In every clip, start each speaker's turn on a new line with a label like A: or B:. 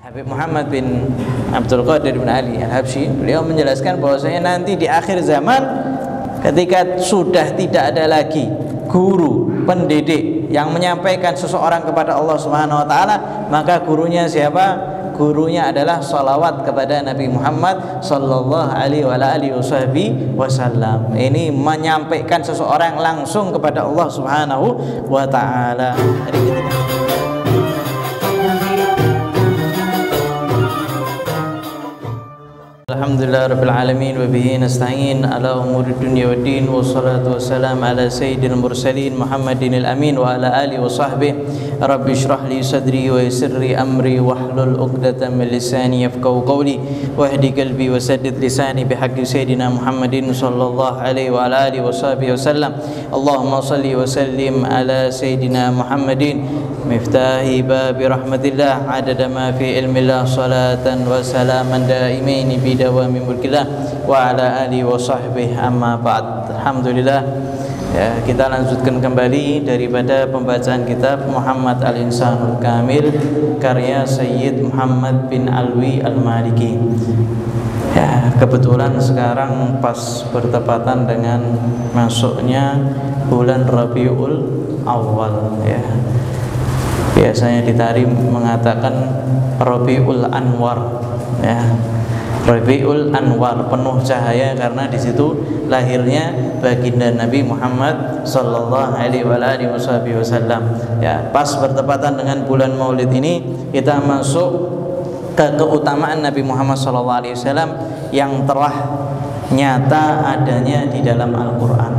A: Habib Muhammad bin Abdul Qadir bin Ali Al-Habsyi, beliau menjelaskan bahwasanya nanti di akhir zaman ketika sudah tidak ada lagi guru pendidik yang menyampaikan seseorang kepada Allah Subhanahu wa taala, maka gurunya siapa? Gurunya adalah salawat kepada Nabi Muhammad sallallahu alaihi wasallam. Ini menyampaikan seseorang langsung kepada Allah Subhanahu wa taala. Alhamdulillah rabbil alamin wa bihi nasta'in ala umuri dunya waddin wassalatu wassalamu ala sayyidil mursalin Muhammadin al-amin wa ala alihi wa sahbihi rabbi shrah li sadri wa yassir li amri wahlul 'uqdatam min lisani yafqahu qawli wahdi qalbi wa saddid lisani bihaqqi sayyidina Muhammadin sallallahu alaihi wa ala alihi wa sahbihi wasallam. Allahumma salli wa sallim ala sayyidina Muhammadin miftahi babi rahmatillah adada ma fi ilmillah salatan wa salaman daimain bidawami mulkillah wa ala alihi wa sahbihi amma ba'd. Alhamdulillah, ya, kita lanjutkan kembali daripada pembacaan kitab Muhammad Al-Insanul Kamil karya Sayyid Muhammad bin Alwi Al-Maliki. Ya, kebetulan sekarang pas bertepatan dengan masuknya bulan Rabiul Awal, ya. Biasanya di Tarim mengatakan Rabiul Anwar, ya. Rabiul Anwar, penuh cahaya, karena di situ lahirnya baginda Nabi Muhammad sallallahu alaihi wasallam. Ya, pas bertepatan dengan bulan Maulid ini kita masuk ke keutamaan Nabi Muhammad sallallahu alaihi wasallam yang telah nyata adanya di dalam Al-Qur'an.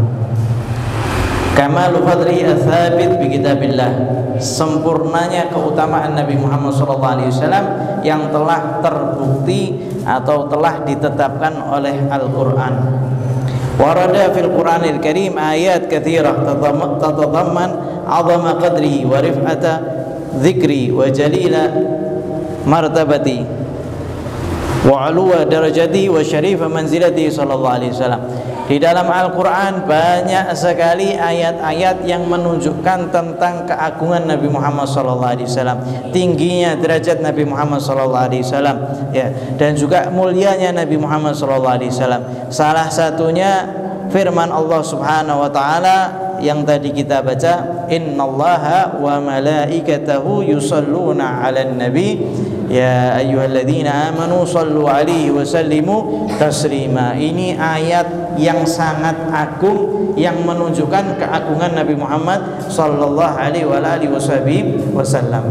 A: Kamalu fadli ats-tsabit bi kitabillah, sempurnanya keutamaan Nabi Muhammad SAW yang telah terbukti atau telah ditetapkan oleh Al-Qur'an. Warada fil Qur'anil Karim ayat katsirah tatadamman 'azama qadrihi wa rif'ata dzikri wa jalila martabati wa 'aluwa darajati wa syarifa manzilati sallallahu alaihi wasallam. Di dalam Al-Quran banyak sekali ayat-ayat yang menunjukkan tentang keagungan Nabi Muhammad SAW, tingginya derajat Nabi Muhammad SAW, ya, dan juga mulianya Nabi Muhammad SAW. Salah satunya firman Allah Subhanahu wa Ta'ala yang tadi kita baca, innallaha wa malaikatahu yusalluna 'alan nabi ya ayyuhalladzina amanu sallu alaihi wa sallimu taslima. Ini ayat yang sangat agung yang menunjukkan keagungan Nabi Muhammad sallallahu alaihi wasallam.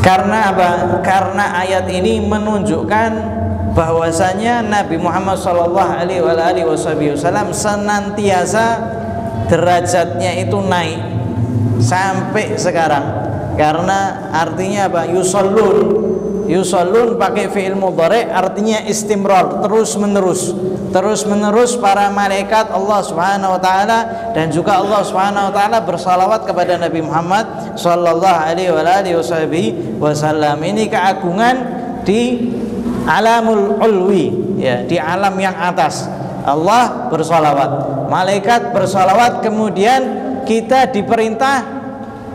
A: Karena apa? Karena ayat ini menunjukkan bahwasanya Nabi Muhammad sallallahu alaihi wasallam senantiasa derajatnya itu naik sampai sekarang. Karena artinya apa? Yusallun pakai fi'il mudhari, artinya istimrar, terus menerus para malaikat Allah Subhanahu wa taala dan juga Allah Subhanahu wa taala bersalawat kepada Nabi Muhammad sallallahu alaihi wasallam. Ini keagungan di alamul ulwi, ya, di alam yang atas. Allah bersalawat, malaikat bersalawat, kemudian kita diperintah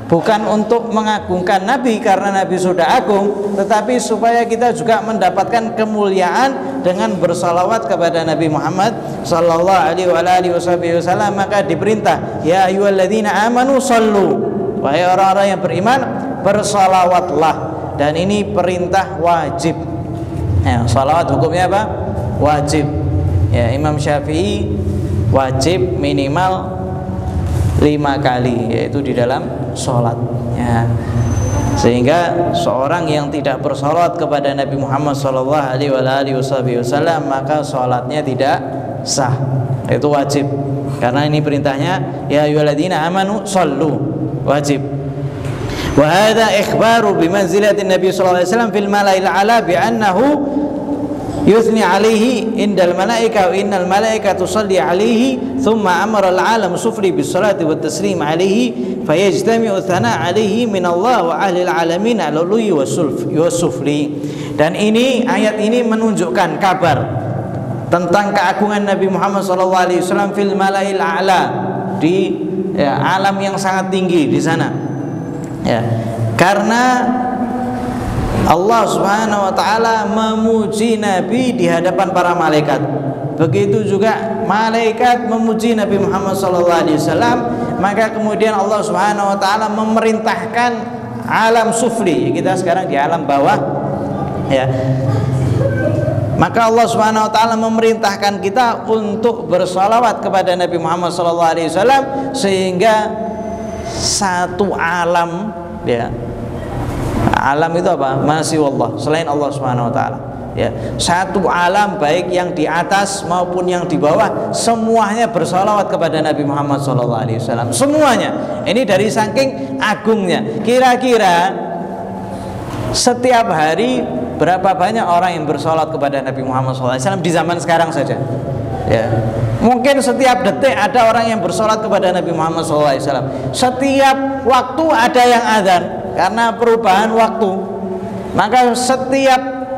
A: bukan untuk mengagungkan Nabi karena Nabi sudah agung, tetapi supaya kita juga mendapatkan kemuliaan dengan bersalawat kepada Nabi Muhammad sallallahu alaihi wasallam. Maka diperintah, ya ayyuhalladzina amanu sallu, wahai orang-orang yang beriman, bersalawatlah. Dan ini perintah wajib. Ya, salawat hukumnya apa? Wajib. Ya, Imam Syafi'i wajib minimal 5 kali, yaitu di dalam sholat, ya. Sehingga seorang yang tidak bersolawat kepada Nabi Muhammad sallallahu alaihi wasallam maka sholatnya tidak sah. Itu wajib, karena ini perintahnya ya ayyuhalladzina amanu sallu, wajib. Wa hadza ikhbaru bi manzilati Nabi sallallahu alaihi wasallam fil mala'il a'la bi annahu yuthni alaihi indal malaika wa innal malaika tusalli alaihi thumma amara al-alam sufli bis salati wat taslim alaihi fayajtami'u thana alaihi min Allah wa ahli al-alamin al-ului was-sufli. Dan ini ayat ini menunjukkan kabar tentang keagungan Nabi Muhammad SAW fil mala'il a'la, di alam yang sangat tinggi di sana, ya. Karena Allah Subhanahu wa taala memuji Nabi di hadapan para malaikat. Begitu juga malaikat memuji Nabi Muhammad SAW. Maka kemudian Allah Subhanahu wa taala memerintahkan alam sufli, kita sekarang di alam bawah, ya. Maka Allah Subhanahu wa taala memerintahkan kita untuk bersalawat kepada Nabi Muhammad SAW, sehingga satu alam, ya. Alam itu apa? Masih Allah, selain Allah Subhanahu wa taala. Ya, satu alam baik yang di atas maupun yang di bawah semuanya bersalawat kepada Nabi Muhammad SAW. Semuanya. Ini dari saking agungnya. Kira-kira setiap hari berapa banyak orang yang bersalawat kepada Nabi Muhammad SAW di zaman sekarang saja? Ya. Mungkin setiap detik ada orang yang bersalawat kepada Nabi Muhammad SAW. Setiap waktu ada yang adzan karena perubahan waktu. Maka setiap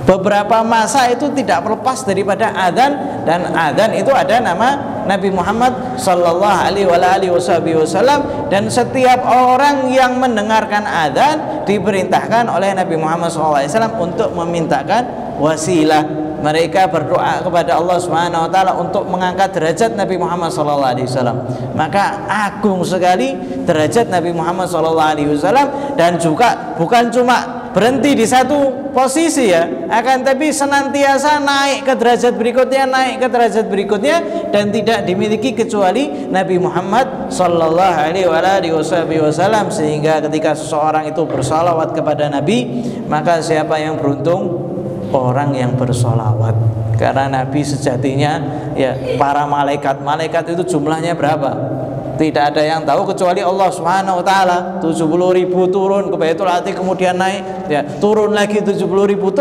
A: beberapa masa itu tidak lepas daripada adzan, dan adzan itu ada nama Nabi Muhammad sallallahu alaihi wasallam, dan setiap orang yang mendengarkan adzan diperintahkan oleh Nabi Muhammad sallallahu alaihi wasallam untuk memintakan wasilah. Mereka berdoa kepada Allah Subhanahu wa taala untuk mengangkat derajat Nabi Muhammad sallallahu alaihi wasallam. Maka agung sekali derajat Nabi Muhammad sallallahu alaihi wasallam, dan juga bukan cuma berhenti di satu posisi, ya, akan tapi senantiasa naik ke derajat berikutnya, naik ke derajat berikutnya, dan tidak dimiliki kecuali Nabi Muhammad sallallahu alaihi wasallam. Sehingga ketika seseorang itu bersalawat kepada Nabi, maka siapa yang beruntung? Orang yang bersolawat. Karena Nabi sejatinya, ya, para malaikat itu jumlahnya berapa? Tidak ada yang tahu kecuali Allah Subhanahu wa taala. 70.000 turun ke Baitul Atiq, kemudian naik, ya, turun lagi 70.000,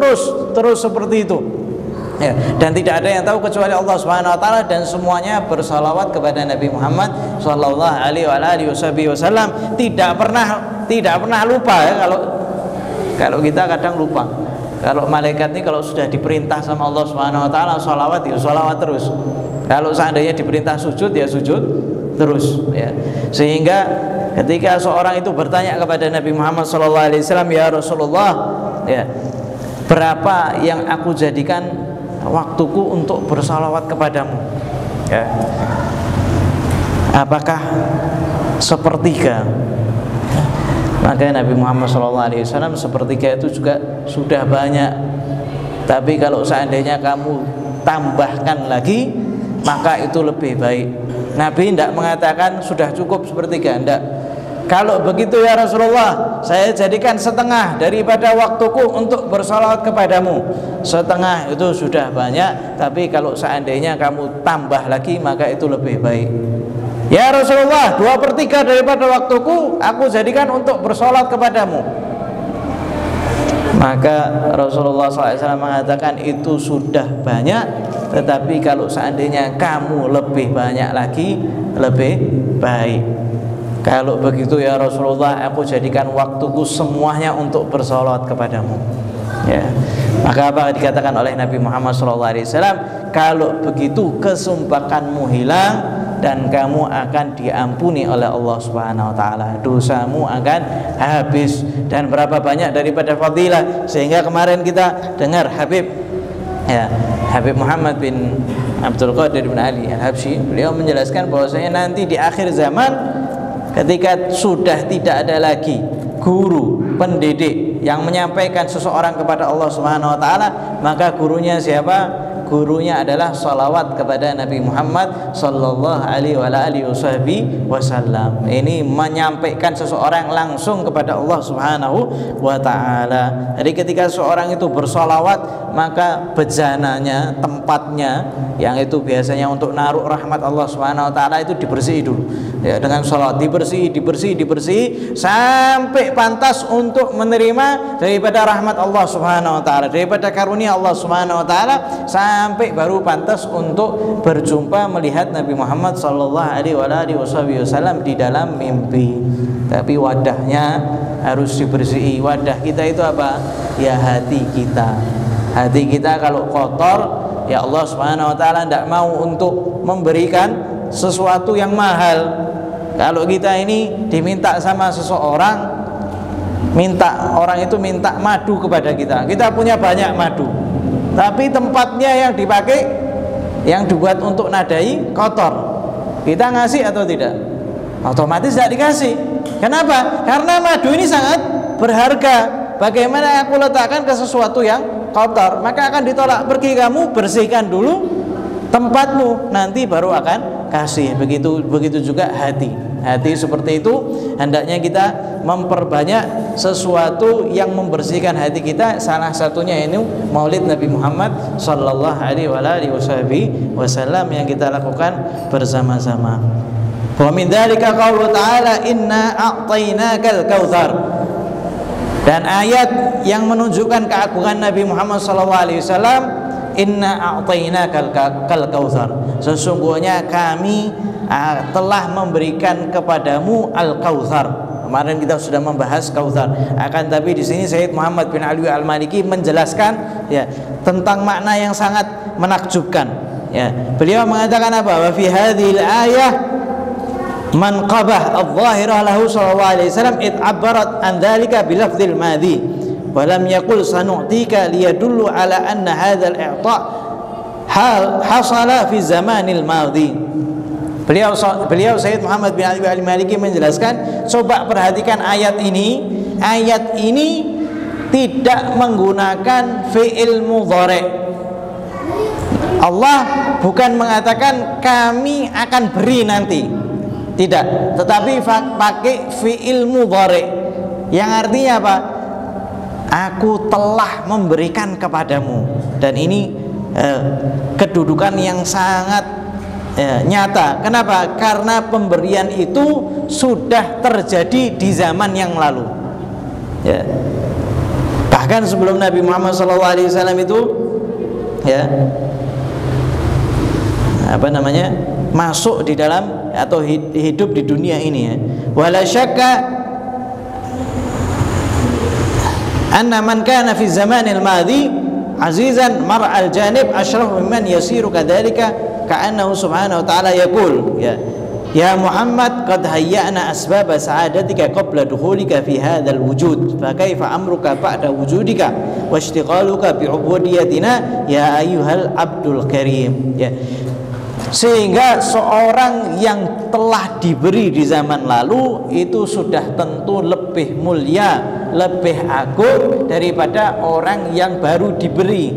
A: terus seperti itu. Ya, dan tidak ada yang tahu kecuali Allah Subhanahu wa taala, dan semuanya bersalawat kepada Nabi Muhammad sallallahu alaihi wasallam. Tidak pernah lupa, ya. Kalau kita kadang lupa. Kalau malaikat ini kalau sudah diperintah sama Allah Subhanahu wa taala sholawat, ya sholawat terus. Kalau seandainya diperintah sujud, ya sujud terus, ya. Sehingga ketika seorang itu bertanya kepada Nabi Muhammad SAW, ya Rasulullah, ya, berapa yang aku jadikan waktuku untuk bersalawat kepadamu, ya, apakah sepertiga? Maka Nabi Muhammad SAW, sepertiga itu juga sudah banyak. Tapi kalau seandainya kamu tambahkan lagi, maka itu lebih baik. Nabi tidak mengatakan sudah cukup sepertiga, tidak. Kalau begitu ya Rasulullah, saya jadikan setengah daripada waktuku untuk bersalawat kepadamu. Setengah itu sudah banyak, tapi kalau seandainya kamu tambah lagi, maka itu lebih baik. Ya Rasulullah, 2/3 daripada waktuku aku jadikan untuk bersolat kepadamu. Maka Rasulullah SAW mengatakan itu sudah banyak, tetapi kalau seandainya kamu lebih banyak lagi, lebih baik. Kalau begitu ya Rasulullah, aku jadikan waktuku semuanya untuk bersolat kepadamu, ya. Maka apa dikatakan oleh Nabi Muhammad SAW? Kalau begitu kesumpahanmu hilang, dan kamu akan diampuni oleh Allah Subhanahu wa taala. Dosamu akan habis, dan berapa banyak daripada fadilah. Sehingga kemarin kita dengar Habib Muhammad bin Abdul Qadir bin Ali Al-Habsyi, beliau menjelaskan bahwasanya nanti di akhir zaman, ketika sudah tidak ada lagi guru pendidik yang menyampaikan seseorang kepada Allah Subhanahu wa taala, maka gurunya siapa? Gurunya adalah salawat kepada Nabi Muhammad sallallahu alaihi wasallam. Ini menyampaikan seseorang langsung kepada Allah Subhanahu wa taala. Jadi ketika seorang itu bersalawat, maka bejananya, tempatnya yang itu biasanya untuk naruh rahmat Allah Subhanahu wa taala itu dibersihi dulu. Ya, dengan salawat dibersihi sampai pantas untuk menerima daripada rahmat Allah Subhanahu wa taala, daripada karunia Allah Subhanahu wa taala, sampai baru pantas untuk berjumpa melihat Nabi Muhammad sallallahu alaihi wasallam di dalam mimpi. Tapi wadahnya harus dibersihi. Wadah kita itu apa? Ya hati kita. Hati kita kalau kotor, ya Allah Subhanahu wa taala tidak mau untuk memberikan sesuatu yang mahal. Kalau kita ini diminta sama seseorang orang itu minta madu kepada kita. Kita punya banyak madu, tapi tempatnya yang dipakai, yang dibuat untuk nadai kotor. Kita ngasih atau tidak? Otomatis tidak dikasih. Kenapa? Karena madu ini sangat berharga. Bagaimana aku letakkan ke sesuatu yang kotor? Maka akan ditolak. Pergi kamu bersihkan dulu tempatmu, nanti baru akan kasih. Begitu juga hati. Hati seperti itu, hendaknya kita memperbanyak sesuatu yang membersihkan hati kita. Salah satunya ini Maulid Nabi Muhammad sallallahu alaihi wasallam yang kita lakukan bersama-sama. Wa min dzalika qaulu ta'ala inna a'tainakal kautsar. Dan ayat yang menunjukkan keagungan Nabi Muhammad SAW, inna a'tainakal kautsar. Sesungguhnya kami telah memberikan kepadamu al-kautsar. Kemarin kita sudah membahas kautsar. Akan tapi di sini Sayyid Muhammad bin Ali Al-Maliki menjelaskan ya tentang makna yang sangat menakjubkan. Ya, beliau mengatakan apa? Wa fi hadhil ayah manqabah adh-dhahirah lahu sallallahu alaihi wasallam it'abbarat an dzalika bi lafdzil madhi wa lam yaqul sanu'tika liyadullu ala anna hadzal i'ta' hasala fi zamanil madhi. Beliau Sayyid Muhammad bin Ali Al-Maliki menjelaskan, coba perhatikan ayat ini. Ayat ini tidak menggunakan fi'il mudhari'. Allah bukan mengatakan kami akan beri nanti. Tidak, tetapi pakai fi'il mudhari, yang artinya apa? Aku telah memberikan kepadamu. Dan ini kedudukan yang sangat nyata. Kenapa? Karena pemberian itu sudah terjadi di zaman yang lalu. Ya. Bahkan sebelum Nabi Muhammad SAW itu, ya, masuk di dalam atau hidup di dunia ini, ya. Wala syakka anna man kana fi zamanil madhi azizan mar'al janib asyraf mimman yasiru kadzalika ka'annahu subhanahu wa ta'ala yaqul ya Muhammad qad hayya'na asbab sa'adatika qabla dukhulika fi hadzal wujud fa kaifa amruka ba'da wujudika wa ishtighaluka bi ubudiyatina ya ayyuhal abdul karim. Ya. Sehingga seorang yang telah diberi di zaman lalu itu sudah tentu lebih mulia, lebih agung daripada orang yang baru diberi.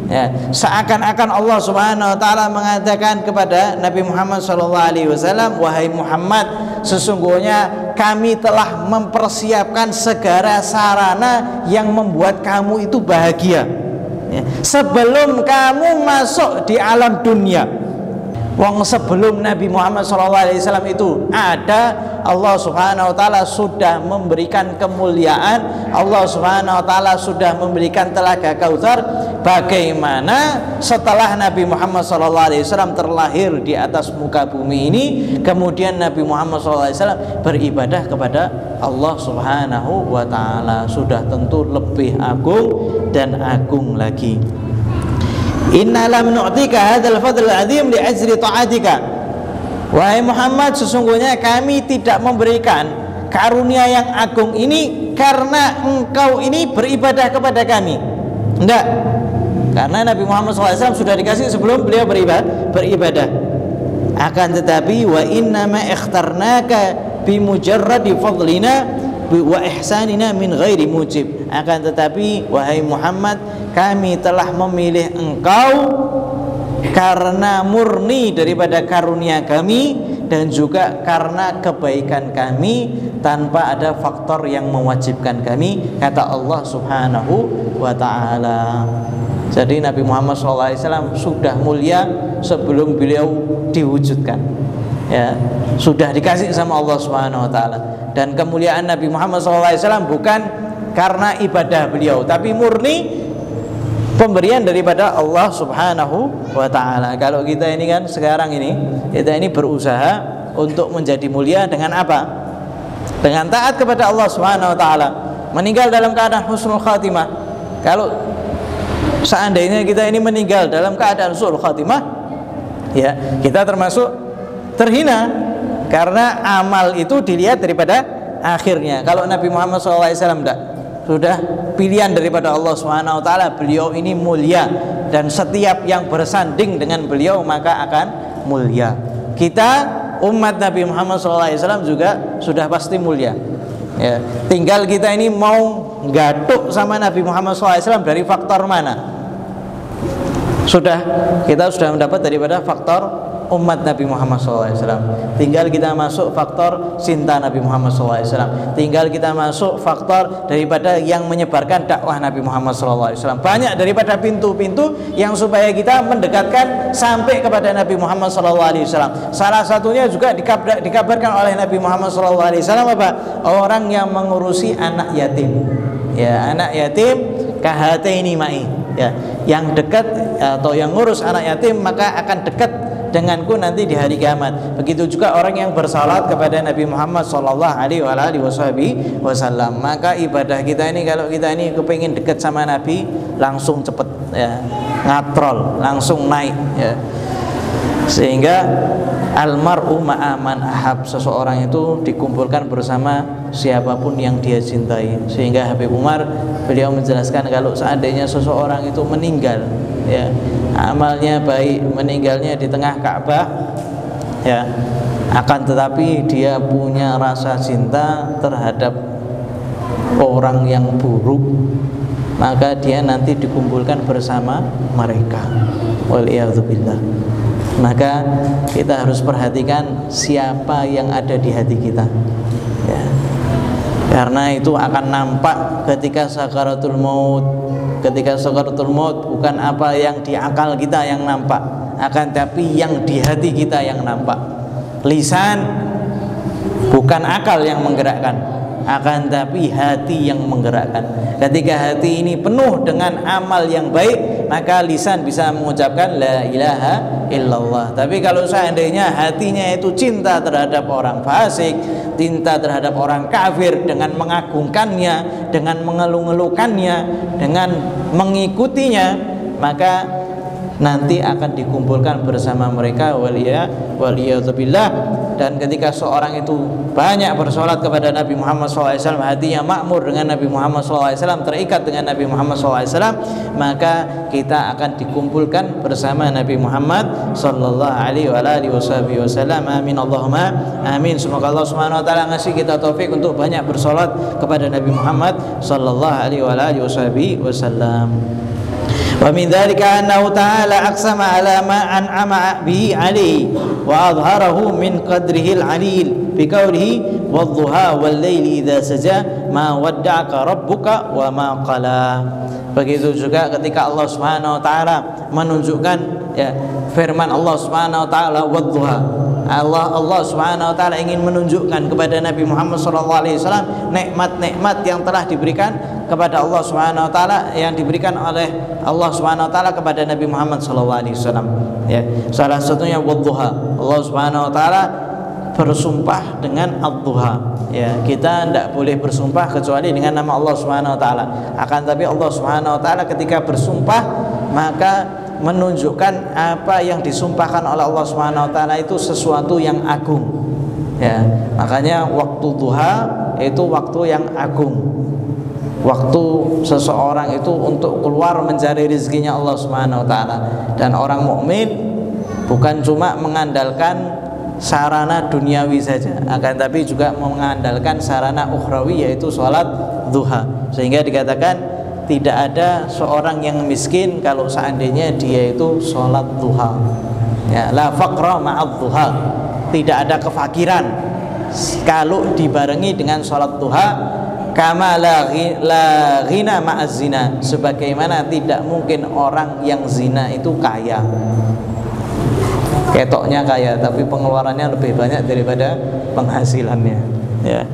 A: Ya, seakan-akan Allah Subhanahu wa taala mengatakan kepada Nabi Muhammad SAW, wahai Muhammad, sesungguhnya kami telah mempersiapkan segala sarana yang membuat kamu itu bahagia, ya, sebelum kamu masuk di alam dunia. Wong sebelum Nabi Muhammad SAW itu ada, Allah Subhanahu wa taala sudah memberikan kemuliaan, Allah Subhanahu wa taala sudah memberikan telaga kautsar. Bagaimana setelah Nabi Muhammad SAW terlahir di atas muka bumi ini, kemudian Nabi Muhammad SAW beribadah kepada Allah Subhanahu wa taala, sudah tentu lebih agung dan agung lagi. Inna lam nu'tika hadzal fadl azim li ajri ta'atika. Wahai Muhammad, sesungguhnya kami tidak memberikan karunia yang agung ini karena engkau ini beribadah kepada kami. Tidak. Karena Nabi Muhammad SAW sudah dikasih sebelum beliau beribadah. Akan tetapi wa inna ma ikhtarnaka bi mujarradi fadlina wa ihsanina min ghairi mujib. Akan tetapi wahai Muhammad, kami telah memilih engkau karena murni daripada karunia kami dan juga karena kebaikan kami tanpa ada faktor yang mewajibkan kami, kata Allah Subhanahu wa ta'ala. Jadi Nabi Muhammad SAW sudah mulia sebelum beliau diwujudkan, ya, sudah dikasih sama Allah Subhanahu wa ta'ala. Dan kemuliaan Nabi Muhammad SAW bukan karena ibadah beliau, tapi murni pemberian daripada Allah Subhanahu wa ta'ala. Kalau kita ini kan sekarang ini, kita ini berusaha untuk menjadi mulia dengan apa? Dengan taat kepada Allah Subhanahu wa ta'ala, meninggal dalam keadaan husnul khatimah. Kalau seandainya kita ini meninggal dalam keadaan su'ul khatimah, ya, kita termasuk terhina, karena amal itu dilihat daripada akhirnya. Kalau Nabi Muhammad SAW tidak, sudah pilihan daripada Allah Subhanahu wa taala. Beliau ini mulia dan setiap yang bersanding dengan beliau maka akan mulia. Kita umat Nabi Muhammad SAW juga sudah pasti mulia. Ya, tinggal kita ini mau gatuk sama Nabi Muhammad SAW dari faktor mana? Kita sudah mendapat daripada faktor umat Nabi Muhammad SAW. Tinggal kita masuk faktor cinta Nabi Muhammad SAW. Tinggal kita masuk faktor daripada yang menyebarkan dakwah Nabi Muhammad SAW. Banyak daripada pintu-pintu yang supaya kita mendekatkan sampai kepada Nabi Muhammad SAW. Salah satunya juga dikabarkan oleh Nabi Muhammad SAW apa? Orang yang mengurusi anak yatim. Ya, anak yatim kahataini ma'i. Ya, yang dekat atau yang ngurus anak yatim maka akan dekat denganku nanti di hari kiamat. Begitu juga orang yang bersalat kepada Nabi Muhammad sallallahu alaihi wasallam. Maka ibadah kita ini, kalau kita ini kepingin dekat sama Nabi, langsung cepet ya, ngatrol, langsung naik ya. Sehingga almar'u ma'aman ahab, seseorang itu dikumpulkan bersama siapapun yang dia cintai. Sehingga Habib Umar beliau menjelaskan kalau seandainya seseorang itu meninggal ya, amalnya baik, meninggalnya di tengah Ka'bah ya, akan tetapi dia punya rasa cinta terhadap orang yang buruk, maka dia nanti dikumpulkan bersama mereka. Waliyadzubillah. Maka kita harus perhatikan siapa yang ada di hati kita ya. Karena itu akan nampak ketika sakaratul maut. Ketika sakaratul maut bukan apa yang di akal kita yang nampak, akan tapi yang di hati kita yang nampak. Lisan bukan akal yang menggerakkan, akan tapi hati yang menggerakkan. Ketika hati ini penuh dengan amal yang baik, maka lisan bisa mengucapkan la ilaha illallah. Tapi kalau seandainya hatinya itu cinta terhadap orang fasik, cinta terhadap orang kafir, dengan mengagungkannya, dengan mengeluh-ngeluhkannya, dengan mengikutinya, maka nanti akan dikumpulkan bersama mereka. Waliyadzubillah. Dan ketika seorang itu banyak bersolat kepada Nabi Muhammad SAW, hatinya makmur dengan Nabi Muhammad SAW, terikat dengan Nabi Muhammad SAW, maka kita akan dikumpulkan bersama Nabi Muhammad Sallallahu Alaihi Wasallam. Amin Allahumma amin. Semoga Allah Subhanahu Wa Taala ngasih kita taufik untuk banyak bersolat kepada Nabi Muhammad Sallallahu Alaihi Wasallam. Wa min dzalika annahu ta'ala aqsama ala ma an'ama bihi alayhi wa adharahu min qadrihi al-'alil bi qawlihi wadh-dhuha wal-laili idza saja ma wadda'aka rabbuka wa ma qala. Begitu juga ketika Allah Subhanahu wa taala menunjukkan ya, firman Allah Subhanahu wa taala wadh-dhuha. Allah Subhanahu wa taala ingin menunjukkan kepada Nabi Muhammad sallallahu alaihi wasallam nikmat-nikmat yang telah diberikan kepada Allah Subhanahu wa taala, yang diberikan oleh Allah Subhanahu wa taala kepada Nabi Muhammad sallallahu alaihi wasallam ya. Salah satunya wadh-dhuha. Allah Subhanahu wa taala bersumpah dengan ad-dhuha ya. Kita tidak boleh bersumpah kecuali dengan nama Allah Subhanahu wa taala. Akan tapi Allah Subhanahu wa taala ketika bersumpah maka menunjukkan apa yang disumpahkan oleh Allah Subhanahu wa taala itu sesuatu yang agung ya. Makanya waktu duha itu waktu yang agung. Waktu seseorang itu untuk keluar mencari rezekinya Allah Subhanahu wa taala. Dan orang mukmin bukan cuma mengandalkan sarana duniawi saja, akan tapi juga mengandalkan sarana ukhrawi, yaitu sholat duha. Sehingga dikatakan tidak ada seorang yang miskin kalau seandainya dia itu sholat duha ya. La faqra ma'ad duha. Tidak ada kefakiran kalau dibarengi dengan sholat duha. Kama la ghina ma'az zina. Sebagaimana tidak mungkin orang yang zina itu kaya, ketoknya kaya tapi pengeluarannya lebih banyak daripada penghasilannya ya.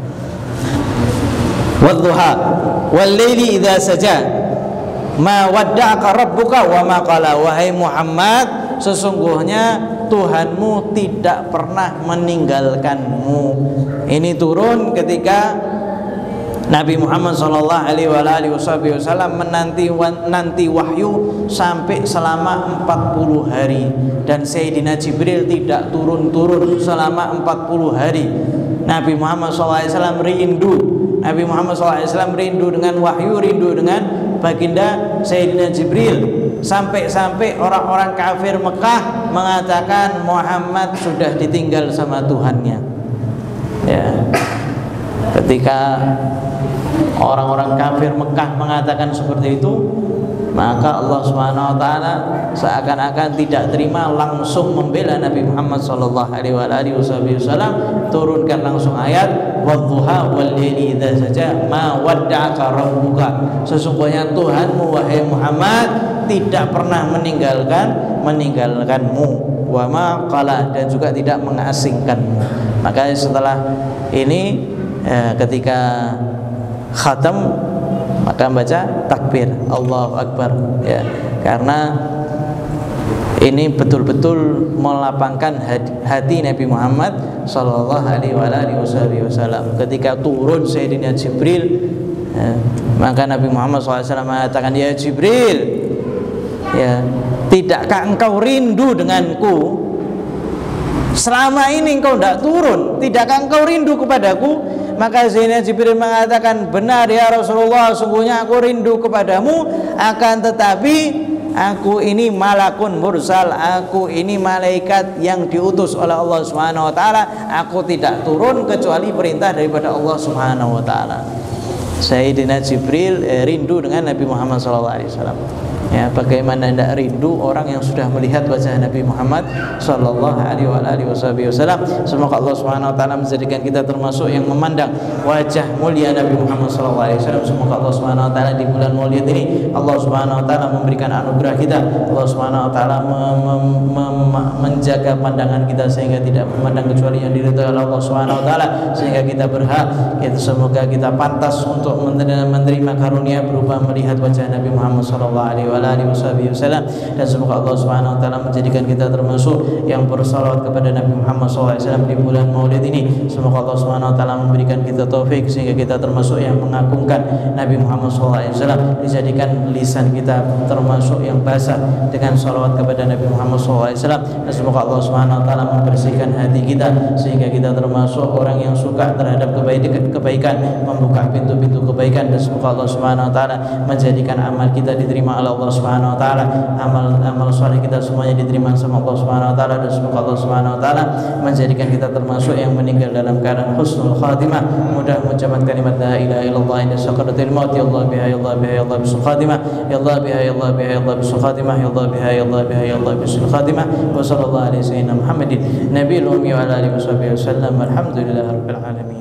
A: Wadduha wal-laili idza saja ma wadda'aka rabbuka wa ma qala. Wahai Muhammad, sesungguhnya Tuhanmu tidak pernah meninggalkanmu. Ini turun ketika Nabi Muhammad sallallahu alaihi wasallam menanti wahyu sampai selama 40 hari, dan Sayyidina Jibril tidak turun-turun selama 40 hari. Nabi Muhammad SAW rindu. Nabi Muhammad SAW rindu dengan wahyu, rindu dengan baginda Sayyidina Jibril. Sampai-sampai orang-orang kafir Mekah mengatakan Muhammad sudah ditinggal sama Tuhannya. Ya. Ketika orang-orang kafir Mekah mengatakan seperti itu, maka Allah Subhanahu wa taala seakan-akan tidak terima, langsung membela Nabi Muhammad sallallahu alaihi wasallam, turunkan langsung ayat wadduha wal laili idza saja ma wadda'aka rabbuka. Sesungguhnya Tuhanmu wahai Muhammad tidak pernah meninggalkanmu, wa ma qala, dan juga tidak mengasingkanmu. Maka setelah ini ketika khatam maka baca takbir Allahu Akbar, ya, karena ini betul-betul melapangkan hati Nabi Muhammad sallallahu alaihi wasallam. Ketika turun Sayyidina Jibril, ya, maka Nabi Muhammad SAW mengatakan, ya Jibril, ya, tidakkah engkau rindu denganku? Selama ini engkau tidak turun, tidakkah engkau rindu kepadaku? Maka Sayyidina Jibril mengatakan, benar ya Rasulullah, sungguhnya aku rindu kepadamu, akan tetapi aku ini malakun mursal, aku ini malaikat yang diutus oleh Allah Subhanahu wa taala, aku tidak turun kecuali perintah daripada Allah Subhanahu wa taala. Sayyidina Jibril rindu dengan Nabi Muhammad SAW. Ya, bagaimana tidak rindu orang yang sudah melihat wajah Nabi Muhammad sallallahu alaihi wasallam. Semoga Allah Subhanahu wa taala menjadikan kita termasuk yang memandang wajah mulia Nabi Muhammad sallallahu alaihi wasallam. Semoga Allah Subhanahu wa taala di bulan Maulid ini Allah Subhanahu wa taala memberikan anugerah kita. Allah Subhanahu wa taala menjaga pandangan kita sehingga tidak memandang kecuali yang diridhai oleh Allah Subhanahu wa taala, sehingga kita berhak, semoga kita pantas untuk menerima karunia berupa melihat wajah Nabi Muhammad sallallahu alaihi wasallam. Dan semoga Allah Subhanahu wa taala menjadikan kita termasuk yang bersalawat kepada Nabi Muhammad SAW di bulan Maulid ini. Semoga Allah Subhanahu wa taala memberikan kita taufik sehingga kita termasuk yang mengagungkan Nabi Muhammad SAW, dijadikan lisan kita termasuk yang basah dengan salawat kepada Nabi Muhammad SAW. Dan semoga Allah Subhanahu wa taala membersihkan hati kita sehingga kita termasuk orang yang suka terhadap kebaikan, membuka pintu-pintu kebaikan. Dan semoga Allah Subhanahu wa taala menjadikan amal kita diterima oleh Allah Subhanahu wa taala, amal saleh kita semuanya diterima sama Allah Subhanahu wa taala. Dan semoga Allah Subhanahu wa taala menjadikan kita termasuk yang meninggal dalam keadaan husnul khatimah, mudah mengucapkan kalimat la ilaha illallah inda sakaratil maut, ya Allah biha ya Allah biha ya Allah bisul khatimah, ya Allah biha ya Allah biha ya Allah bisul khatimah, ya Allah biha ya Allah biha ya Allah bisul khatimah. Wa sallallahu alaihi sayyidina Muhammadin nabiyil ummi wa ala alihi wasallam. Alhamdulillahirabbil alamin.